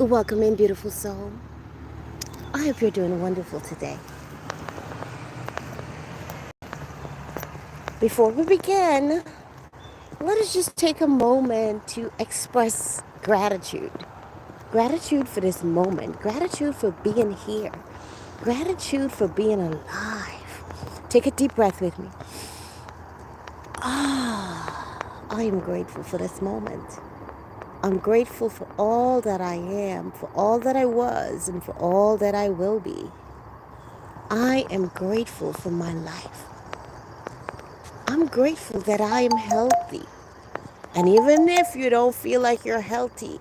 Welcome in, beautiful soul. I hope you're doing wonderful today. Before we begin, let us just take a moment to express gratitude. Gratitude for this moment. Gratitude for being here. Gratitude for being alive. Take a deep breath with me. I am grateful for this moment. I'm grateful for all that I am, for all that I was, and for all that I will be. I am grateful for my life. I'm grateful that I am healthy. And even if you don't feel like you're healthy,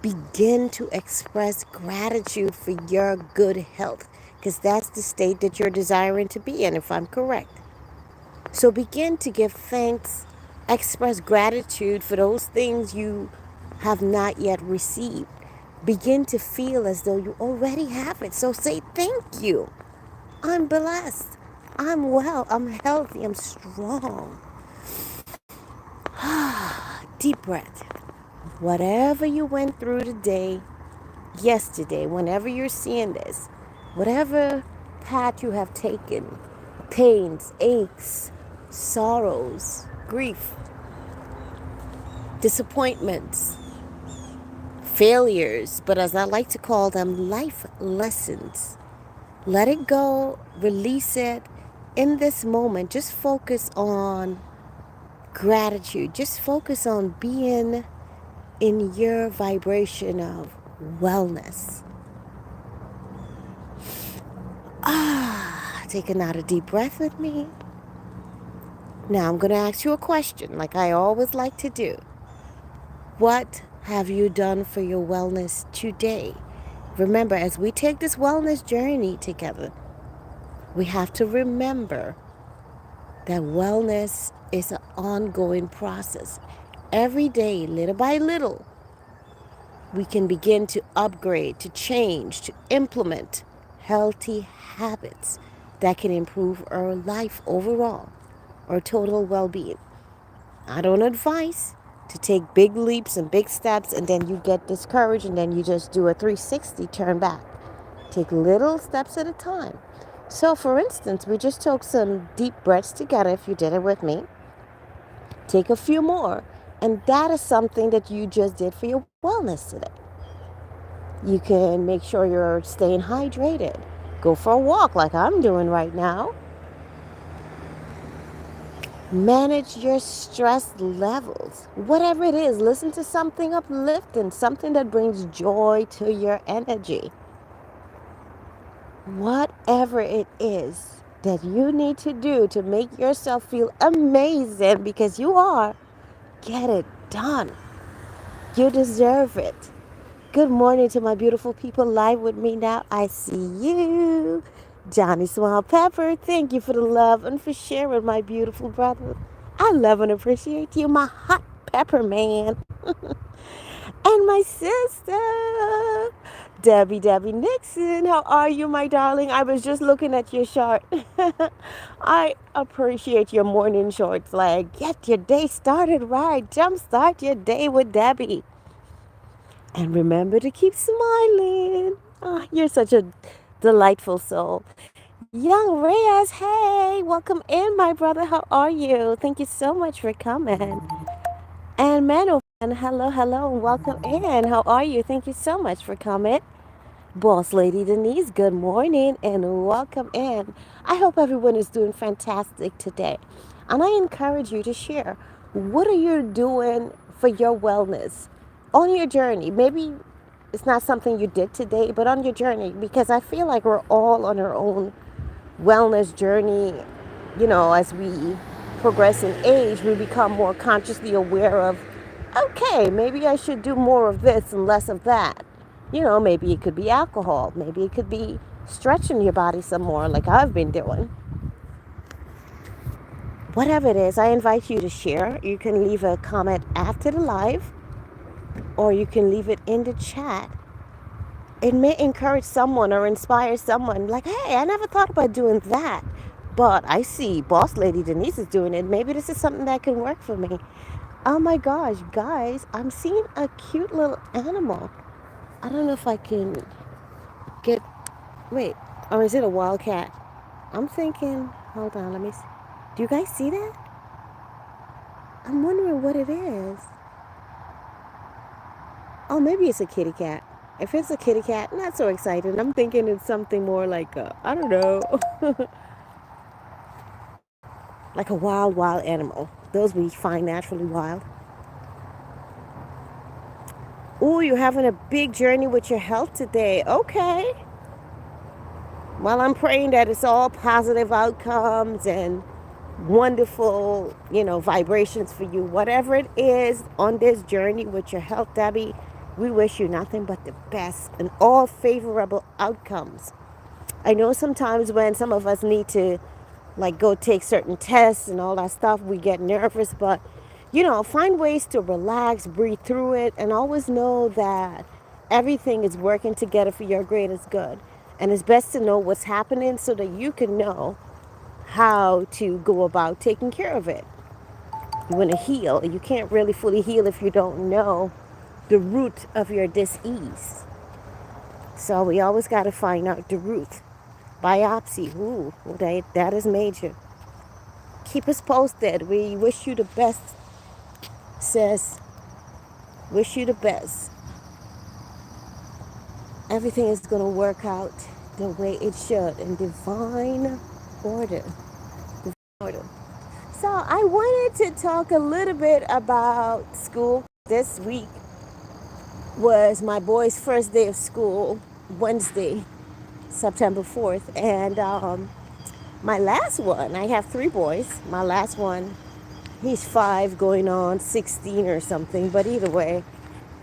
begin to express gratitude for your good health, because that's the state that you're desiring to be in, if I'm correct. So begin to give thanks, express gratitude for those things you have not yet received. Begin to feel as though you already have it. So say thank you. I'm blessed. I'm well. I'm healthy. I'm strong. Deep breath. Whatever you went through today, yesterday, whenever you're seeing this, whatever path you have taken, pains, aches, sorrows, grief, disappointments, failures, but as I like to call them, life lessons. Let it go, release it. In this moment, just focus on gratitude. Just focus on being in your vibration of wellness. Take another deep breath with me. Now I'm going to ask you a question like I always like to do. What have you done for your wellness today? Remember, as we take this wellness journey together, we have to remember that wellness is an ongoing process. Every day, little by little, we can begin to upgrade, to change, to implement healthy habits that can improve our life overall, our total well-being. I don't advise to take big leaps and big steps and then you get discouraged and then you just do a 360 turn back. Take little steps at a time. So for instance, we just took some deep breaths together. If you did it with me, take a few more. And that is something that you just did for your wellness today. You can make sure you're staying hydrated. Go for a walk like I'm doing right now. Manage your stress levels. Whatever it is, listen to something uplifting, something that brings joy to your energy. Whatever it is that you need to do to make yourself feel amazing, because you are, get it done. You deserve it. Good morning to my beautiful people live with me now. I see you. Johnny Small Pepper, thank you for the love and for sharing, my beautiful brother. I love and appreciate you, my hot pepper man. And my sister, Debbie Nixon. How are you, my darling? I was just looking at your chart. I appreciate your morning shorts. Like, get your day started right. Jumpstart your day with Debbie. And remember to keep smiling. Oh, you're such a delightful soul. Young Reyes, hey, welcome in, my brother. How are you? Thank you so much for coming. And Manuel, hello, and welcome in. How are you? Thank you so much for coming. Boss Lady Denise, good morning and welcome in. I hope everyone is doing fantastic today. And I encourage you to share, what are you doing for your wellness on your journey? Maybe it's not something you did today, but on your journey, because I feel like we're all on our own wellness journey. You know, as we progress in age, we become more consciously aware of, okay, maybe I should do more of this and less of that. You know, maybe it could be alcohol. Maybe it could be stretching your body some more, like I've been doing. Whatever it is, I invite you to share. You can leave a comment after the live, or you can leave it in the chat. It may encourage someone or inspire someone, like, hey, I never thought about doing that, but I see Boss Lady Denise is doing it. Maybe this is something that can work for me. Oh my gosh, guys, I'm seeing a cute little animal. I don't know if I can get. Wait, or is it a wildcat? I'm thinking. Hold on, let me see. Do you guys see that? I'm wondering what it is. Oh, maybe it's a kitty cat. If it's a kitty cat, not so excited. I'm thinking it's something more like I don't know, like a wild animal. Those we find naturally wild. Ooh, you're having a big journey with your health today. Okay. Well, I'm praying that it's all positive outcomes and wonderful, vibrations for you. Whatever it is on this journey with your health, Debbie, we wish you nothing but the best and all favorable outcomes. I know sometimes when some of us need to like go take certain tests and all that stuff, we get nervous, but find ways to relax, breathe through it, and always know that everything is working together for your greatest good. And it's best to know what's happening so that you can know how to go about taking care of it. You want to heal. You can't really fully heal if you don't know the root of your dis-ease. So we always got to find out the root. Biopsy, ooh, that is major. Keep us posted. We wish you the best, sis. Wish you the best. Everything is going to work out the way it should in divine order. Divine order. So I wanted to talk a little bit about school. This week was my boy's first day of school, Wednesday, September 4th. And my last one, I have three boys. My last one, he's 5 going on 16 or something. But either way,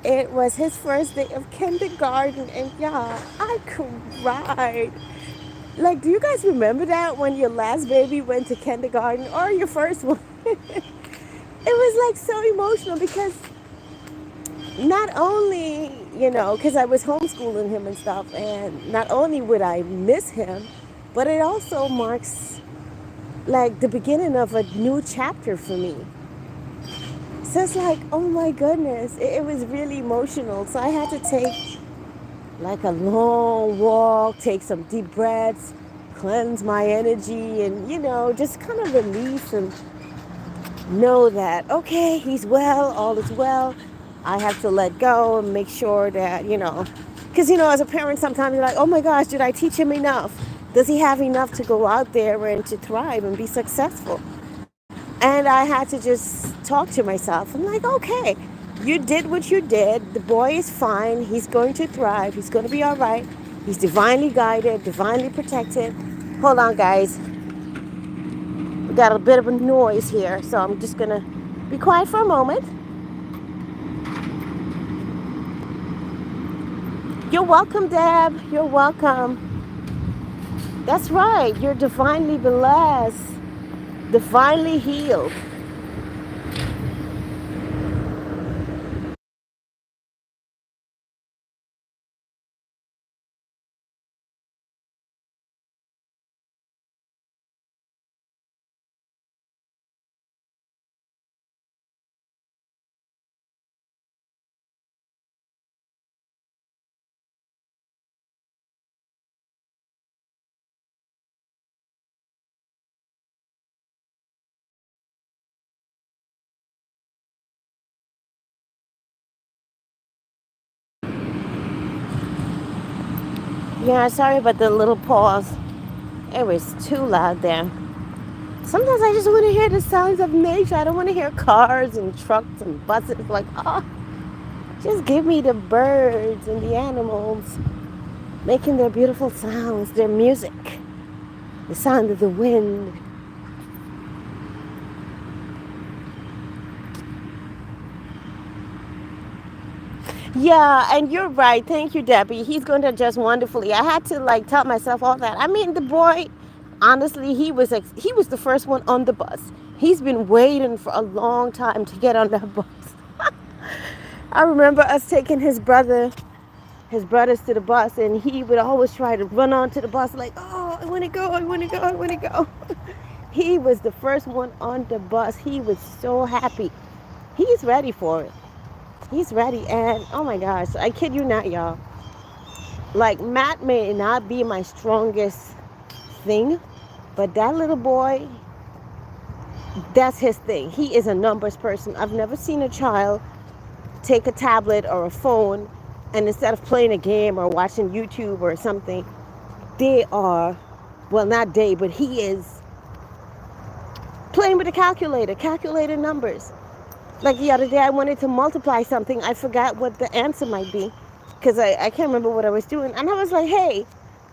it was his first day of kindergarten. And yeah, I cried. Like, do you guys remember that when your last baby went to kindergarten or your first one? It was like so emotional because not only, because I was homeschooling him and stuff, and not only would I miss him, but it also marks like the beginning of a new chapter for me. So it's like, oh my goodness, it was really emotional. So I had to take like a long walk, take some deep breaths, cleanse my energy, and, just kind of release and know that, okay, he's well, all is well. I have to let go and make sure that, because, as a parent, sometimes you're like, oh my gosh, did I teach him enough? Does he have enough to go out there and to thrive and be successful? And I had to just talk to myself. I'm like, okay, you did what you did. The boy is fine. He's going to thrive. He's going to be all right. He's divinely guided, divinely protected. Hold on, guys. We got a bit of a noise here, so I'm just going to be quiet for a moment. You're welcome, Deb. You're welcome. That's right. You're divinely blessed, divinely healed. Yeah, sorry about the little pause. It was too loud there. Sometimes I just want to hear the sounds of nature. I don't want to hear cars and trucks and buses. Like, just give me the birds and the animals making their beautiful sounds, their music, the sound of the wind. Yeah, and you're right. Thank you, Debbie. He's going to adjust wonderfully. I had to tell myself all that. I mean, the boy, honestly, he was the first one on the bus. He's been waiting for a long time to get on that bus. I remember us taking his brothers to the bus, and he would always try to run onto the bus like, oh, I want to go, I want to go, I want to go. He was the first one on the bus. He was so happy. He's ready for it. He's ready, and oh my gosh, I kid you not, y'all. Like, math may not be my strongest thing, but that little boy, that's his thing. He is a numbers person. I've never seen a child take a tablet or a phone and instead of playing a game or watching YouTube or something, they are, well, not they, but he is playing with a calculator, calculating numbers. Like the other day, I wanted to multiply something. I forgot what the answer might be because I can't remember what I was doing. And I was like, hey,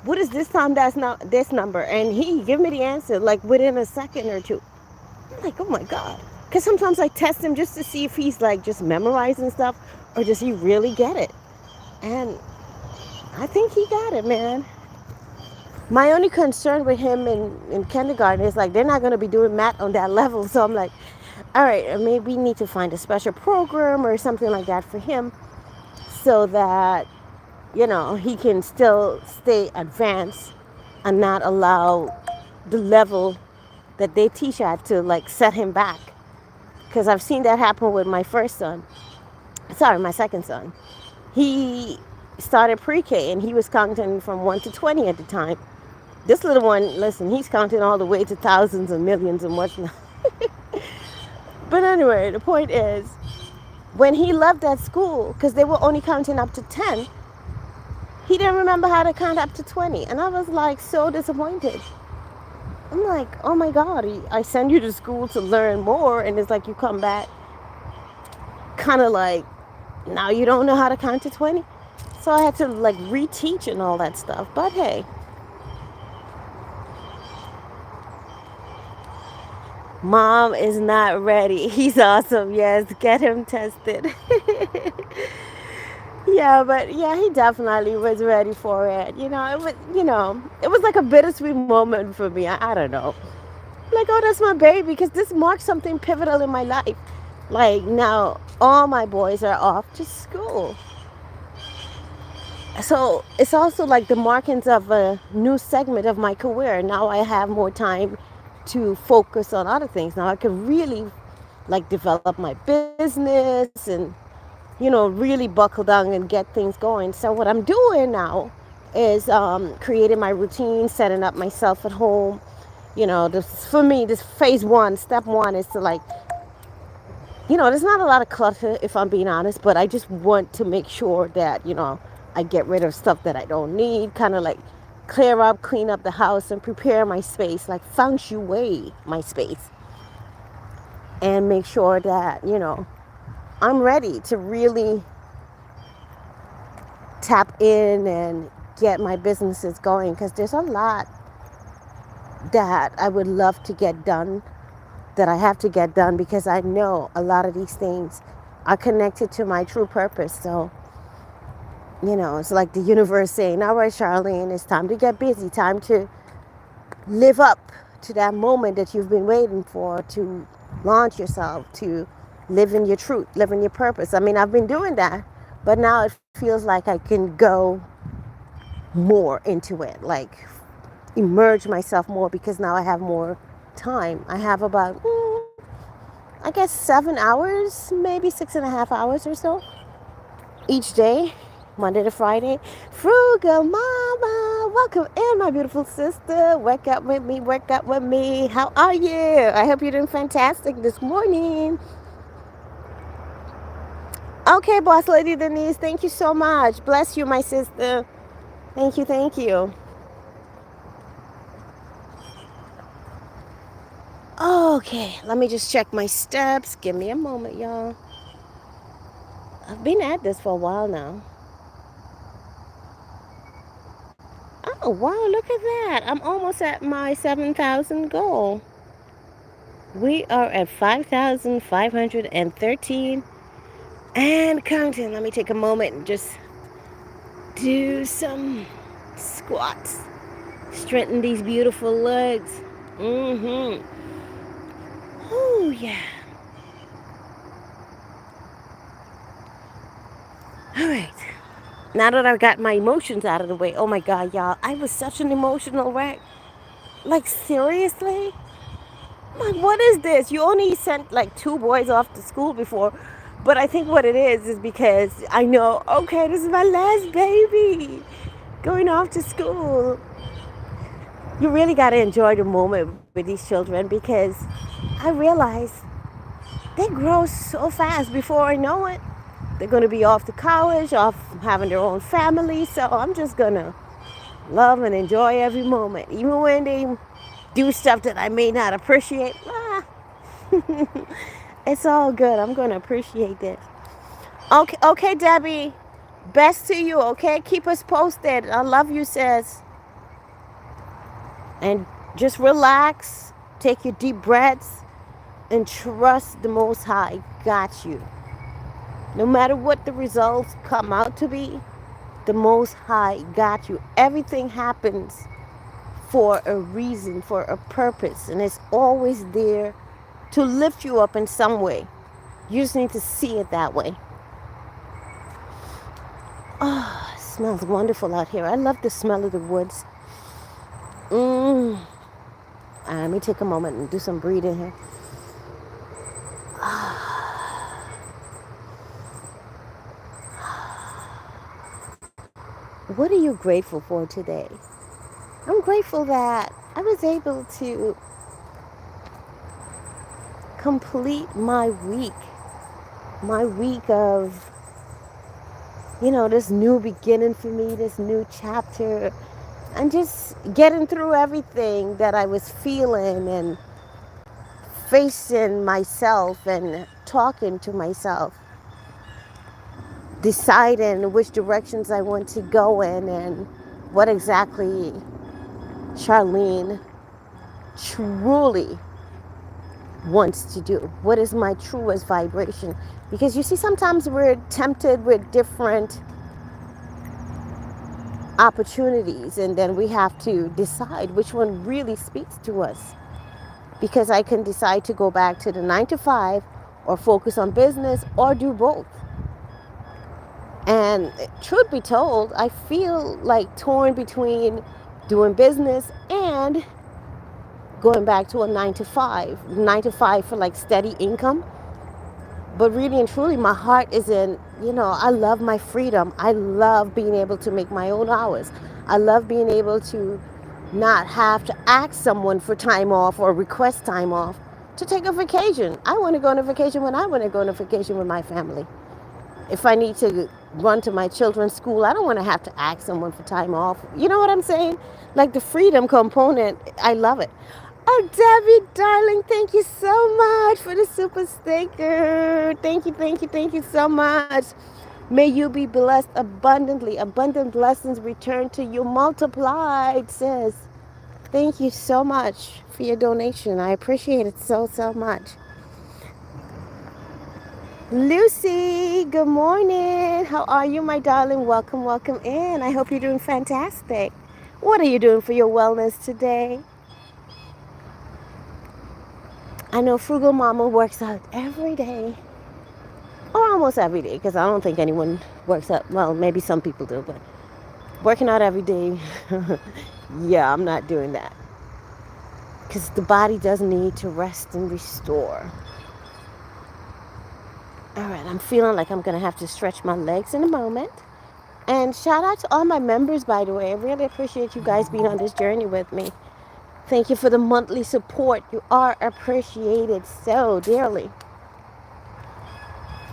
what is this time that's not this number? And he gave me the answer like within a second or two. I'm like, oh my God. Because sometimes I test him just to see if he's like just memorizing stuff or does he really get it. And I think he got it, man. My only concern with him in kindergarten is like they're not going to be doing math on that level. So I'm like, all right, maybe we need to find a special program or something like that for him so that, he can still stay advanced and not allow the level that they teach at to like set him back. Because I've seen that happen with my first son. Sorry, my second son. He started pre-K and he was counting from 1 to 20 at the time. This little one, listen, he's counting all the way to thousands and millions and whatnot. But anyway, the point is, when he left that school, because they were only counting up to 10, he didn't remember how to count up to 20. And I was like so disappointed. I'm like, oh my God, I send you to school to learn more. And it's like you come back kind of like, now you don't know how to count to 20. So I had to like reteach and all that stuff. But hey, Mom is not ready. He's awesome. Yes, get him tested. Yeah, but yeah, he definitely was ready for it. It was like a bittersweet moment for me. I don't know. Like, oh, that's my baby because this marks something pivotal in my life. Like, now all my boys are off to school. So it's also like the markings of a new segment of my career. Now I have more time to focus on other things. Now I can really like develop my business and really buckle down and get things going. So what I'm doing now is creating my routine, setting up myself at home. This for me, this phase one, step one is to like, there's not a lot of clutter if I'm being honest, but I just want to make sure that, I get rid of stuff that I don't need, kind of like clear up, clean up the house and prepare my space, like feng shui my space and make sure that, I'm ready to really tap in and get my businesses going because there's a lot that I would love to get done that I have to get done because I know a lot of these things are connected to my true purpose. So, it's like the universe saying, all right, Charlene, it's time to get busy, time to live up to that moment that you've been waiting for, to launch yourself, to live in your truth, live in your purpose. I mean, I've been doing that, but now it feels like I can go more into it, like immerse myself more because now I have more time. I have about, I guess, 7 hours, maybe 6.5 hours or so each day, Monday to Friday. Frugal Mama, welcome in, my beautiful sister. Wake up with me, wake up with me. How are you? I hope you're doing fantastic this morning. Okay, Boss Lady Denise, thank you so much. Bless you, my sister. Thank you, thank you. Okay, let me just check my steps. Give me a moment, y'all. I've been at this for a while now. Oh, wow, look at that. I'm almost at my 7,000 goal. We are at 5,513 and counting. Let me take a moment and just do some squats. Strengthen these beautiful legs. Oh, yeah. All right. Now that I've got my emotions out of the way, oh my God, y'all, I was such an emotional wreck. Like, seriously? Like, what is this? You only sent like 2 boys off to school before. But I think what it is because I know, okay, this is my last baby. going off to school. You really got to enjoy the moment with these children because I realize they grow so fast before I know it. They're going to be off to college, off having their own family. So I'm just going to love and enjoy every moment. Even when they do stuff that I may not appreciate, it's all good. I'm going to appreciate it. Okay, okay, Debbie. Best to you, okay? Keep us posted. I love you, sis. And just relax, take your deep breaths, and trust the Most High got you. No matter what the results come out to be, the Most High got you. Everything happens for a reason, for a purpose, and it's always there to lift you up in some way. You just need to see it that way. Oh, it smells wonderful out here. I love the smell of the woods. Let me take a moment and do some breathing here. What are you grateful for today? I'm grateful that I was able to complete my week of, this new beginning for me, this new chapter, and just getting through everything that I was feeling and facing myself and talking to myself, deciding which directions I want to go in and what exactly Charlene truly wants to do. What is my truest vibration? Because you see, sometimes we're tempted with different opportunities, and then we have to decide which one really speaks to us. Because I can decide to go back to the 9 to 5 or focus on business or do both. And truth be told, I feel like torn between doing business and going back to a 9 to 5 for like steady income. But really and truly, my heart is in, I love my freedom. I love being able to make my own hours. I love being able to not have to ask someone for time off or request time off to take a vacation. I want to go on a vacation when I want to go on a vacation with my family. If I need to run to my children's school, I don't want to have to ask someone for time off. You know what I'm saying? Like the freedom component, I love it. Oh, Debbie, darling, thank you so much for the super sticker. Thank you, thank you, thank you so much. May you be blessed abundantly. Abundant blessings return to you multiplied, sis. Thank you so much for your donation. I appreciate it so, so much. Lucy, good morning. How are you, my darling? Welcome, welcome in. I hope you're doing fantastic. What are you doing for your wellness today? I know Frugal Mama works out every day, or almost every day, because I don't think anyone works out. Well, maybe some people do, but working out every day, yeah, I'm not doing that. Because the body does need to rest and restore. All right, I'm feeling like I'm going to have to stretch my legs in a moment. And shout out to all my members, by the way. I really appreciate you guys being on this journey with me. Thank you for the monthly support. You are appreciated so dearly.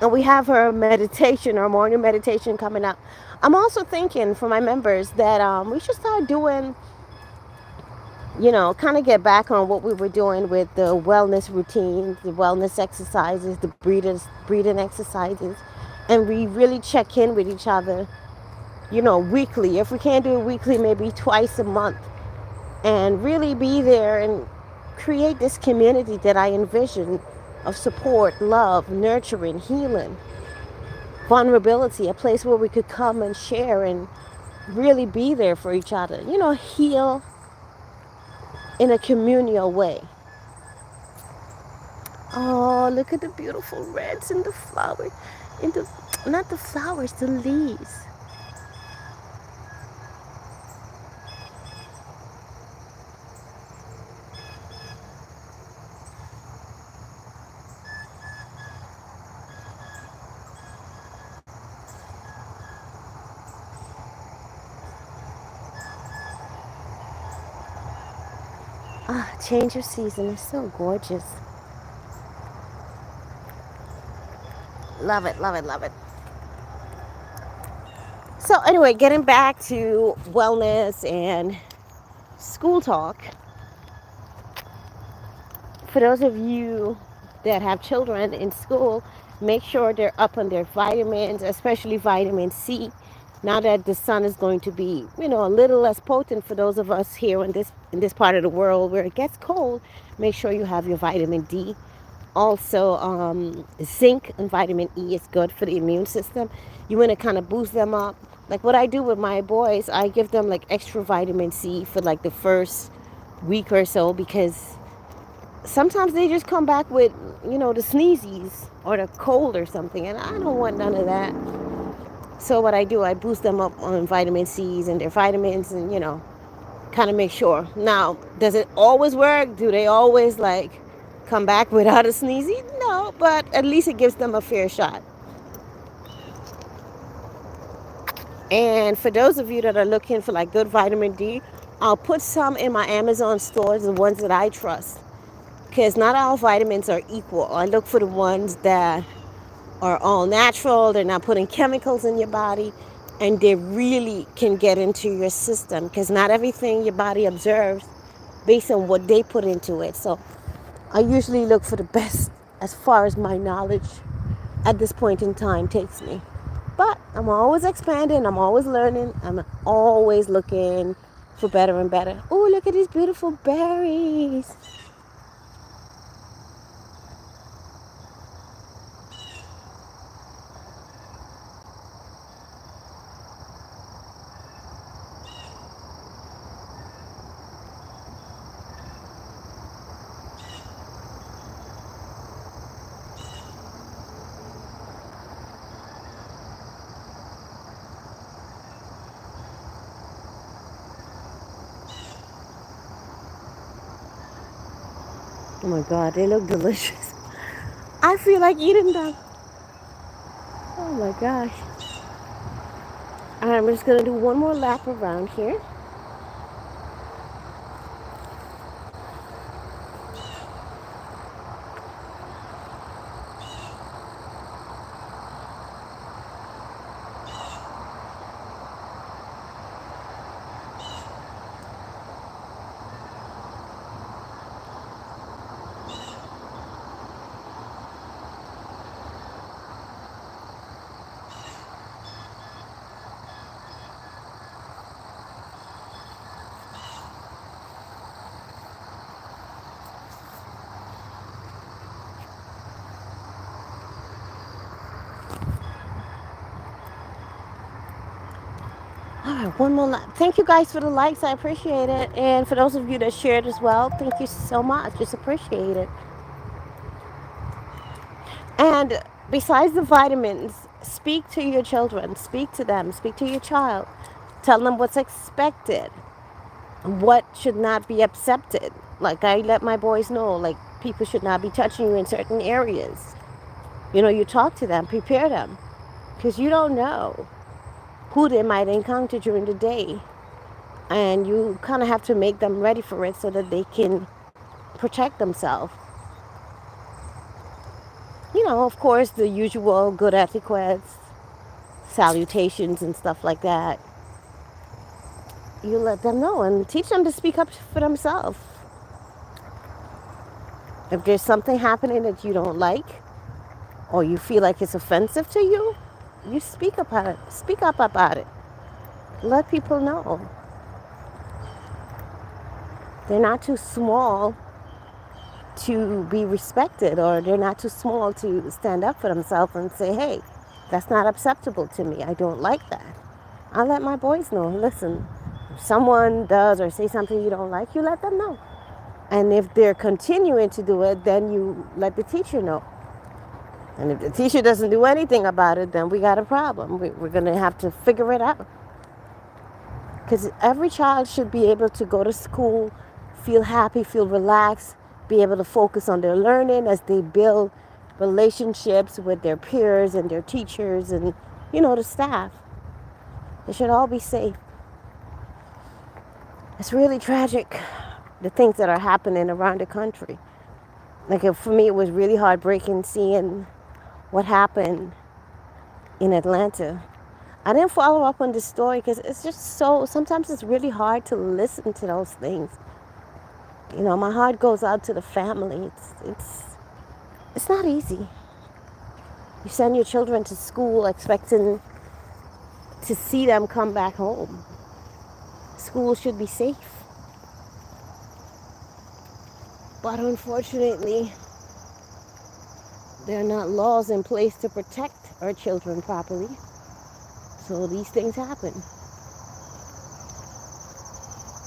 And we have our meditation, our morning meditation coming up. I'm also thinking for my members that we should start doing, kind of get back on what we were doing with the wellness routines, the wellness exercises, the breathing exercises. And we really check in with each other, weekly. If we can't do it weekly, maybe twice a month. And really be there and create this community that I envision of support, love, nurturing, healing, vulnerability, a place where we could come and share and really be there for each other. Heal in a communal way. Oh, look at the beautiful reds in the flowers. Not the flowers, the leaves. Ah, change of season is so gorgeous. Love it, love it, love it. So anyway, getting back to wellness and school talk. For those of you that have children in school, make sure they're up on their vitamins, especially vitamin C. Now that the sun is going to be, a little less potent for those of us here in this part of the world where it gets cold, make sure you have your vitamin D. Also, zinc and vitamin E is good for the immune system. You want to kind of boost them up. Like what I do with my boys, I give them like extra vitamin C for like the first week or so because sometimes they just come back with, the sneezies or the cold or something, and I don't want none of that. So what I do, I boost them up on vitamin C's and their vitamins and, kind of make sure. Now, does it always work? Do they always like come back without a sneezy? No, but at least it gives them a fair shot. And for those of you that are looking for like good vitamin D, I'll put some in my Amazon stores, the ones that I trust. Because not all vitamins are equal. I look for the ones that are all natural, they're not putting chemicals in your body, and they really can get into your system because not everything your body absorbs based on what they put into it. So I usually look for the best as far as my knowledge at this point in time takes me. But I'm always expanding, I'm always learning, I'm always looking for better and better. Oh, look at these beautiful berries. Oh my God, they look delicious. I feel like eating them. Oh my gosh. Alright, I'm just gonna do one more lap around here. Alright, one more lap. Thank you guys for the likes, I appreciate it. And for those of you that shared as well, thank you so much. Just appreciate it. And besides the vitamins, speak to your children, speak to them, speak to your child. Tell them what's expected, what should not be accepted. Like I let my boys know, like people should not be touching you in certain areas. You talk to them, prepare them, because you don't know who they might encounter during the day. And you kind of have to make them ready for it so that they can protect themselves. Of course, the usual good etiquettes, salutations, and stuff like that. You let them know and teach them to speak up for themselves. If there's something happening that you don't like or you feel like it's offensive to you, you speak about it. Speak up about it. Let people know. They're not too small to be respected, or they're not too small to stand up for themselves and say, hey, that's not acceptable to me. I don't like that. I'll let my boys know. Listen, if someone does or say something you don't like, you let them know. And if they're continuing to do it, then you let the teacher know. And if the teacher doesn't do anything about it, then we got a problem. We're going to have to figure it out. Because every child should be able to go to school, feel happy, feel relaxed, be able to focus on their learning as they build relationships with their peers and their teachers and, the staff. They should all be safe. It's really tragic the things that are happening around the country. Like for me, it was really heartbreaking seeing what happened in Atlanta. I didn't follow up on the story because it's just so, sometimes it's really hard to listen to those things. You know, my heart goes out to the family. It's not easy. You send your children to school expecting to see them come back home. School should be safe. But unfortunately, there are not laws in place to protect our children properly. So these things happen.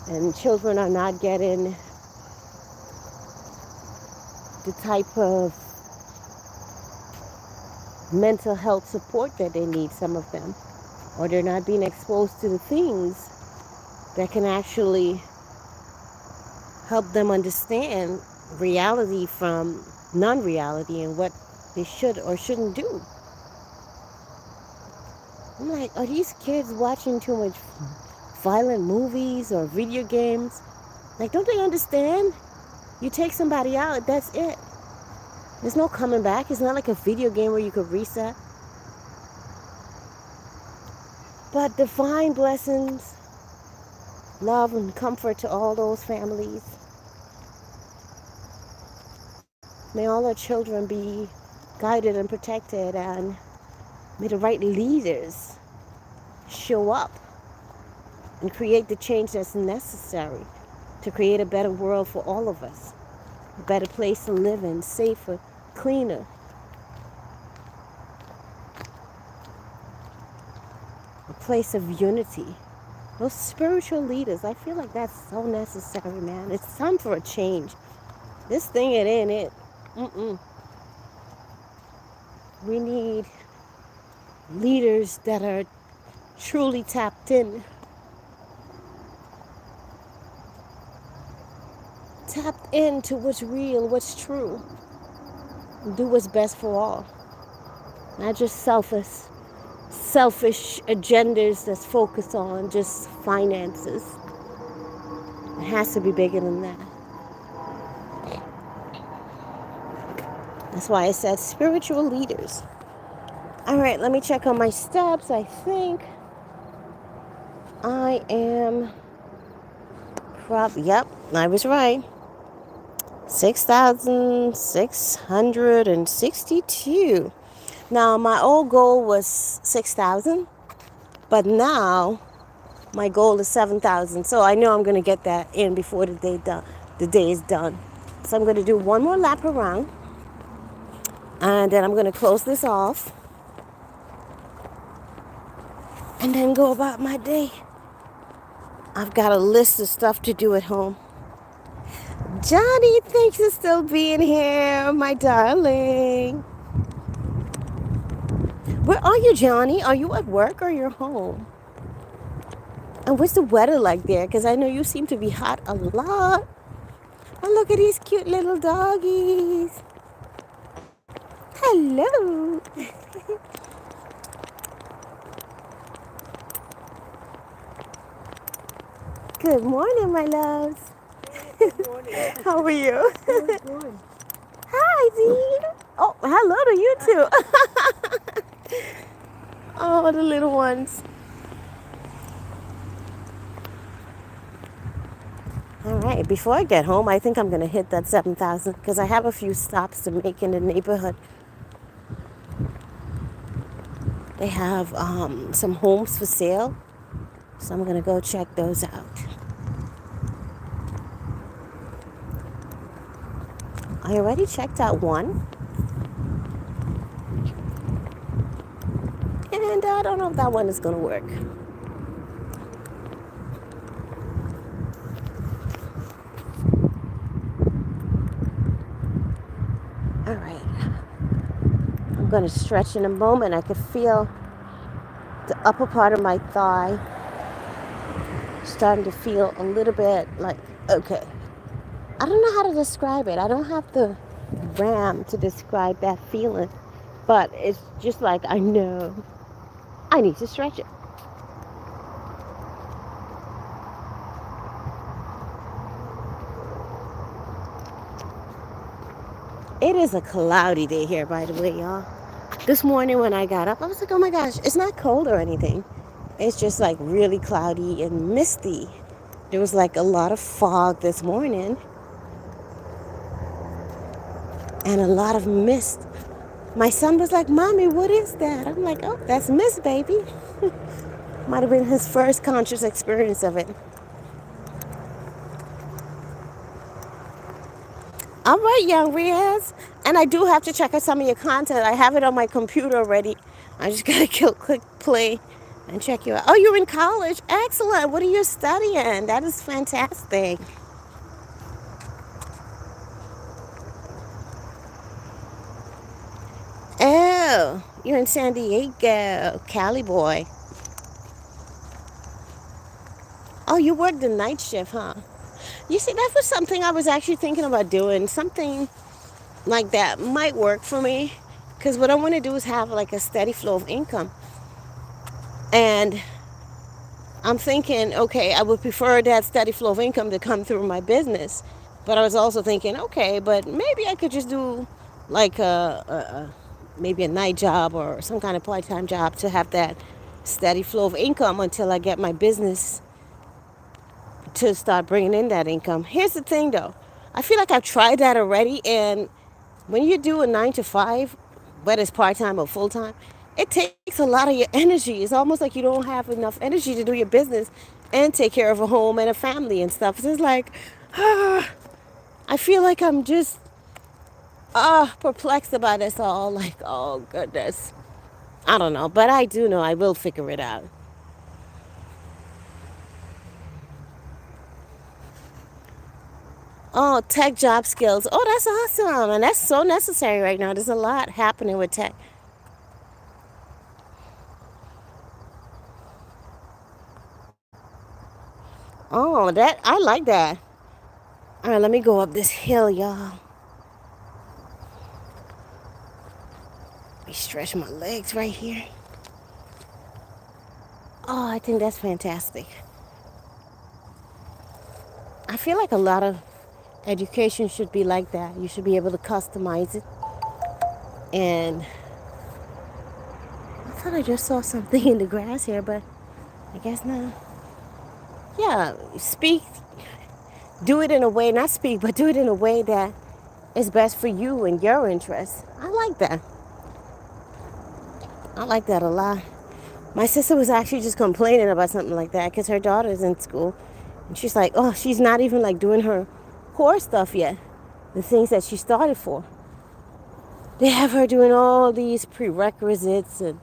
And children are not getting the type of mental health support that they need, some of them. Or they're not being exposed to the things that can actually help them understand reality from non-reality and what they should or shouldn't do. I'm like, are these kids watching too much violent movies or video games? Like, don't they understand? You take somebody out, that's it. There's no coming back. It's not like a video game where you could reset. But divine blessings, love and comfort to all those families. May all our children be guided and protected, and may the right leaders show up and create the change that's necessary to create a better world for all of us. A better place to live in, safer, cleaner. A place of unity. Those spiritual leaders, I feel like that's so necessary, man. It's time for a change. This thing, it ain't it. We need leaders that are truly tapped in. Tapped into what's real, what's true. And do what's best for all. Not just selfish agendas that's focused on just finances. It has to be bigger than that. That's why I said spiritual leaders. All right, let me check on my steps. I think I am yep, I was right. 6,662. Now, my old goal was 6,000, but now my goal is 7,000. So I know I'm going to get that in before the day is done. So I'm going to do one more lap around, and then I'm going to close this off, and then go about my day. I've got a list of stuff to do at home. Johnny, thanks for still being here, my darling. Where are you, Johnny? Are you at work or you're home? And what's the weather like there? Because I know you seem to be hot a lot. Oh, look at these cute little doggies. Hello. Good morning, my loves. Good morning. How are you? Good. Hi, Zee. Oh, hello to you too. Oh, the little ones. All right, before I get home, I think I'm going to hit that 7,000 because I have a few stops to make in the neighborhood. They have some homes for sale, so I'm going to go check those out. I already checked out one, and I don't know if that one is going to work. All right, I'm going to stretch in a moment. I could feel the upper part of my thigh starting to feel a little bit like, okay. I don't know how to describe it. I don't have the RAM to describe that feeling, but it's just like I know I need to stretch it. It is a cloudy day here, by the way, y'all. This morning when I got up, I was like, oh my gosh, it's not cold or anything. It's just like really cloudy and misty. There was like a lot of fog this morning and a lot of mist. My son was like, Mommy, what is that? I'm like, oh, that's mist, baby. Might have been his first conscious experience of it. All right, young Riaz. And I do have to check out some of your content. I have it on my computer already. I just gotta click play and check you out. Oh, you're in college. Excellent. What are you studying? That is fantastic. Oh, you're in San Diego, Cali boy. Oh, you work the night shift, huh? You see, that was something I was actually thinking about doing. Something like that might work for me. Because what I want to do is have like a steady flow of income. And I'm thinking, okay, I would prefer that steady flow of income to come through my business. But I was also thinking, okay, but maybe I could just do like maybe a night job or some kind of part-time job to have that steady flow of income until I get my business to start bringing in that income. Here's the thing though. I feel like I've tried that already, and when you do a 9 to 5, whether it's part-time or full-time, it takes a lot of your energy. It's almost like you don't have enough energy to do your business and take care of a home and a family and stuff. So it's like, I feel like I'm just perplexed about this all. Like, oh goodness. I don't know, but I do know I will figure it out. Oh, tech job skills. Oh, that's awesome. And that's so necessary right now. There's a lot happening with tech. Oh, that I like that. All right, let me go up this hill, y'all. Let me stretch my legs right here. Oh, I think that's fantastic. I feel like a lot of education should be like that. You should be able to customize it. And I thought I just saw something in the grass here, but I guess not. Yeah, speak, do it in a way, not speak, but do it in a way that is best for you and your interests. I like that. I like that a lot. My sister was actually just complaining about something like that because her daughter's in school. And she's like, oh, she's not even like doing her core stuff yet. The things that she started for. They have her doing all these prerequisites and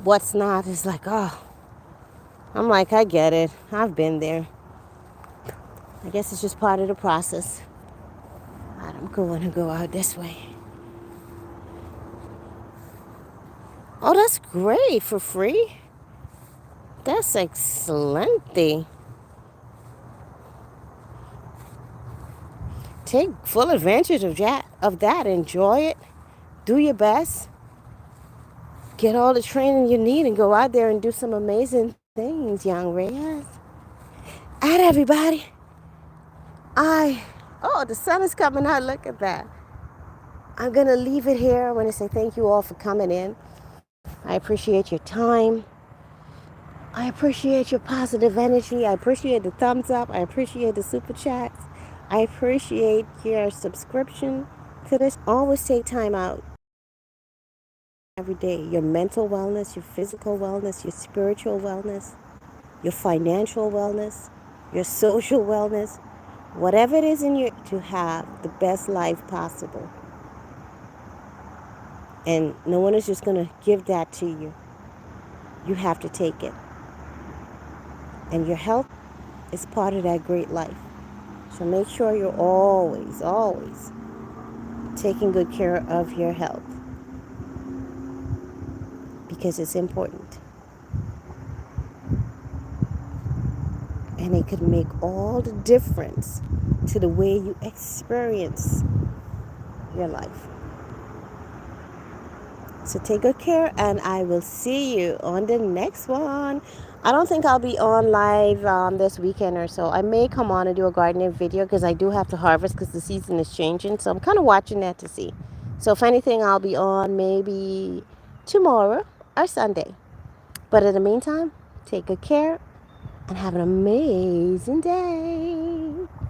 what's not. It's like, oh, I'm like, I get it. I've been there. I guess it's just part of the process. I'm going to go out this way. Oh, that's great. For free? That's excellent. Take full advantage of that. Enjoy it. Do your best. Get all the training you need and go out there and do some amazing things, young Reyes. All right, everybody. Oh, the sun is coming out. Look at that. I'm going to leave it here. I want to say thank you all for coming in. I appreciate your time. I appreciate your positive energy. I appreciate the thumbs up. I appreciate the super chats. I appreciate your subscription to this. Always take time out every day. Your mental wellness, your physical wellness, your spiritual wellness, your financial wellness, your social wellness. Whatever it is in you to have the best life possible. And no one is just going to give that to you. You have to take it. And your health is part of that great life. So make sure you're always, always taking good care of your health. Because it's important. And it could make all the difference to the way you experience your life. So take good care, and I will see you on the next one. I don't think I'll be on live this weekend or so. I may come on and do a gardening video because I do have to harvest because the season is changing. So I'm kind of watching that to see. So if anything, I'll be on maybe tomorrow or Sunday. But in the meantime, take good care and have an amazing day.